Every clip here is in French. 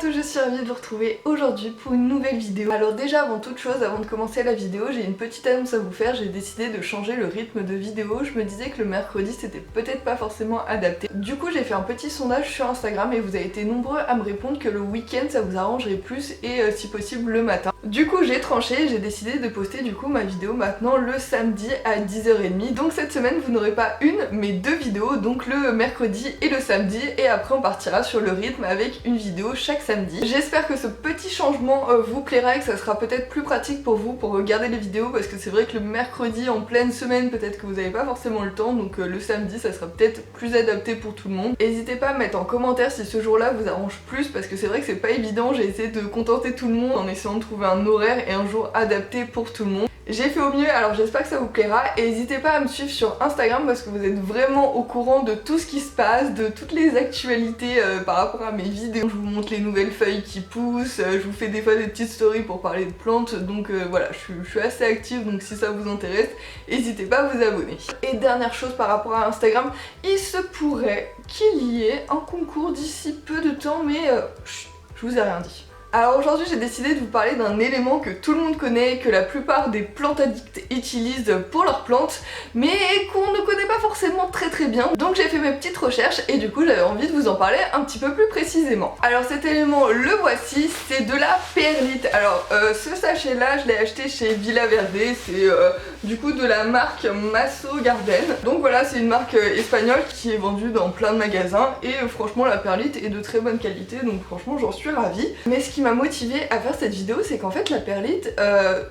tous, je suis ravie de vous retrouver aujourd'hui pour une nouvelle vidéo. Alors déjà avant toute chose, avant de commencer la vidéo, j'ai une petite annonce à vous faire. J'ai décidé de changer le rythme de vidéo. Je me disais que le mercredi c'était peut-être pas forcément adapté. Du coup j'ai fait un petit sondage sur Instagram et vous avez été nombreux à me répondre que le week-end ça vous arrangerait plus et si possible le matin. Du coup j'ai tranché, j'ai décidé de poster du coup ma vidéo maintenant le samedi à 10h30. Donc cette semaine vous n'aurez pas une mais deux vidéos, donc le mercredi et le samedi, et après on partira sur le rythme avec une vidéo chaque samedi. J'espère que ce petit changement vous plaira et que ça sera peut-être plus pratique pour vous pour regarder les vidéos, parce que c'est vrai que le mercredi en pleine semaine peut-être que vous n'avez pas forcément le temps, donc le samedi ça sera peut-être plus adapté pour tout le monde. N'hésitez pas à mettre en commentaire si ce jour-là vous arrange plus, parce que c'est vrai que c'est pas évident. J'ai essayé de contenter tout le monde en essayant de trouver un horaire et un jour adapté pour tout le monde. J'ai fait au mieux, alors j'espère que ça vous plaira, et n'hésitez pas à me suivre sur Instagram parce que vous êtes vraiment au courant de tout ce qui se passe, de toutes les actualités par rapport à mes vidéos. Je vous montre les nouvelles feuilles qui poussent, je vous fais des fois des petites stories pour parler de plantes, donc voilà, je suis assez active, donc si ça vous intéresse, n'hésitez pas à vous abonner. Et dernière chose par rapport à Instagram, il se pourrait qu'il y ait un concours d'ici peu de temps, mais je vous ai rien dit. Alors aujourd'hui j'ai décidé de vous parler d'un élément que tout le monde connaît, que la plupart des plantes addicts utilisent pour leurs plantes, mais qu'on ne connaît pas forcément très bien. Donc j'ai fait mes petites recherches et du coup j'avais envie de vous en parler un petit peu plus précisément. Alors cet élément, le voici, c'est de la perlite. Alors ce sachet là je l'ai acheté chez Villa Verde, c'est du coup de la marque Masso Garden. Donc voilà, c'est une marque espagnole qui est vendue dans plein de magasins et franchement la perlite est de très bonne qualité, donc franchement j'en suis ravie. Mais ce qui m'a motivée à faire cette vidéo, c'est qu'en fait la perlite,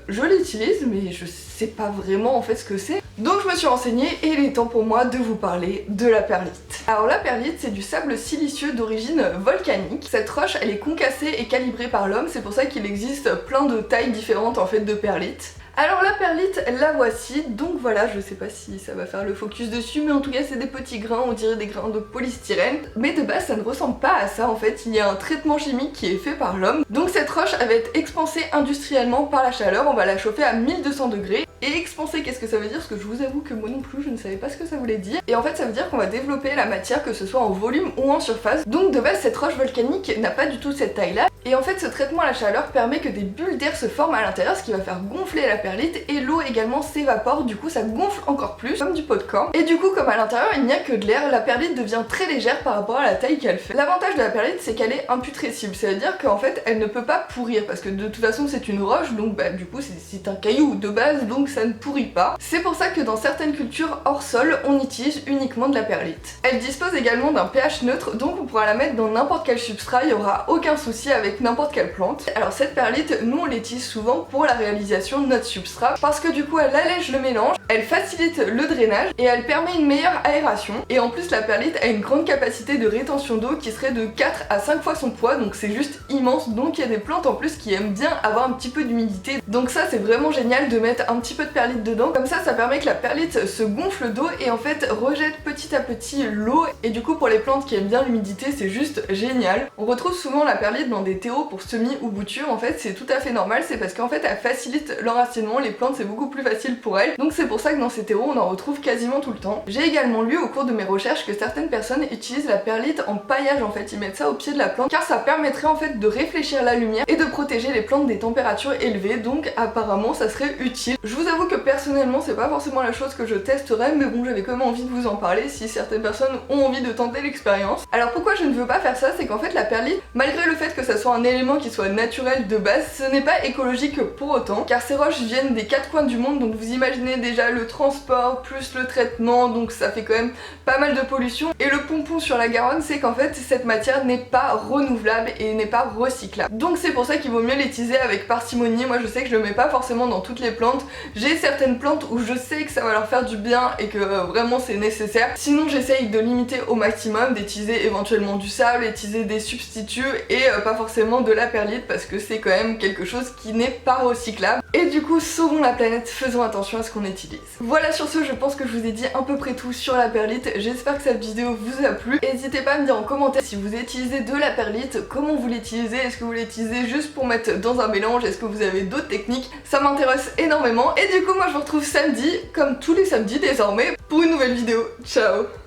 je l'utilise mais je sais pas vraiment en fait ce que c'est. Donc je me suis renseignée et il est temps pour moi de vous parler de la perlite. Alors la perlite, c'est du sable silicieux d'origine volcanique. Cette roche elle est concassée et calibrée par l'homme, c'est pour ça qu'il existe plein de tailles différentes en fait de perlite. Alors la perlite, la voici, donc voilà, je sais pas si ça va faire le focus dessus, mais en tout cas c'est des petits grains, on dirait des grains de polystyrène. Mais de base ça ne ressemble pas à ça en fait, il y a un traitement chimique qui est fait par l'homme. Donc cette roche elle va être expansée industriellement par la chaleur, on va la chauffer à 1200 degrés. Et expanser, qu'est-ce que ça veut dire? Parce que je vous avoue que moi non plus je ne savais pas ce que ça voulait dire. Et en fait ça veut dire qu'on va développer la matière, que ce soit en volume ou en surface. Donc de base cette roche volcanique n'a pas du tout cette taille là. Et en fait ce traitement à la chaleur permet que des bulles d'air se forment à l'intérieur, ce qui va faire gonfler la perlite, et l'eau également s'évapore, du coup ça gonfle encore plus, comme du popcorn. Et du coup comme à l'intérieur il n'y a que de l'air, la perlite devient très légère par rapport à la taille qu'elle fait. L'avantage de la perlite c'est qu'elle est imputrescible, c'est-à-dire qu'en fait elle ne peut pas pourrir, parce que de toute façon c'est une roche, donc bah du coup c'est un caillou de base, donc ça ne pourrit pas. C'est pour ça que dans certaines cultures hors sol on utilise uniquement de la perlite. Elle dispose également d'un pH neutre, donc on pourra la mettre dans n'importe quel substrat, il n'y aura aucun souci avec n'importe quelle plante. Alors cette perlite, nous on l'utilise souvent pour la réalisation de notre substrat, parce que du coup elle allège le mélange, elle facilite le drainage et elle permet une meilleure aération. Et en plus la perlite a une grande capacité de rétention d'eau qui serait de 4 à 5 fois son poids, donc c'est juste immense. Donc il y a des plantes en plus qui aiment bien avoir un petit peu d'humidité, donc ça c'est vraiment génial de mettre un petit peu de perlite dedans. Comme ça permet que la perlite se gonfle d'eau et en fait rejette petit à petit l'eau, et du coup pour les plantes qui aiment bien l'humidité c'est juste génial. On retrouve souvent la perlite dans des terreaux pour semis ou boutures, en fait c'est tout à fait normal, c'est parce qu'en fait elle facilite l'enracinement, les plantes c'est beaucoup plus facile pour elles, donc c'est pour ça que dans ces terreaux on en retrouve quasiment tout le temps. J'ai également lu au cours de mes recherches que certaines personnes utilisent la perlite en paillage, en fait ils mettent ça au pied de la plante car ça permettrait en fait de réfléchir la lumière et de protéger les plantes des températures élevées, donc apparemment ça serait utile. Je vous avoue que personnellement c'est pas forcément la chose que je testerai, mais bon j'avais quand même envie de vous en parler si certaines personnes ont envie de tenter l'expérience. Alors pourquoi je ne veux pas faire ça, c'est qu'en fait la perlite, malgré le fait que ça soit un élément qui soit naturel de base, ce n'est pas écologique pour autant, car ces roches viennent des quatre coins du monde, donc vous imaginez déjà le transport plus le traitement, donc ça fait quand même pas mal de pollution. Et le pompon sur la Garonne, c'est qu'en fait cette matière n'est pas renouvelable et n'est pas recyclable, donc c'est pour ça qu'il vaut mieux l'utiliser avec parcimonie. Moi je sais que je le mets pas forcément dans toutes les plantes, j'ai certaines plantes où je sais que ça va leur faire du bien et que vraiment c'est nécessaire. Sinon j'essaye de limiter au maximum, d'utiliser éventuellement du sable, d'utiliser des substituts et pas forcément de la perlite, parce que c'est quand même quelque chose qui n'est pas recyclable. Et du coup sauvons la planète, faisons attention à ce qu'on utilise. Voilà, sur ce je pense que je vous ai dit à peu près tout sur la perlite. J'espère que cette vidéo vous a plu. N'hésitez pas à me dire en commentaire si vous utilisez de la perlite, comment vous l'utilisez, est-ce que vous l'utilisez juste pour mettre dans un mélange, est-ce que vous avez d'autres techniques, ça m'intéresse énormément. Et du coup moi je vous retrouve samedi, comme tous les samedis désormais, pour une nouvelle vidéo. Ciao!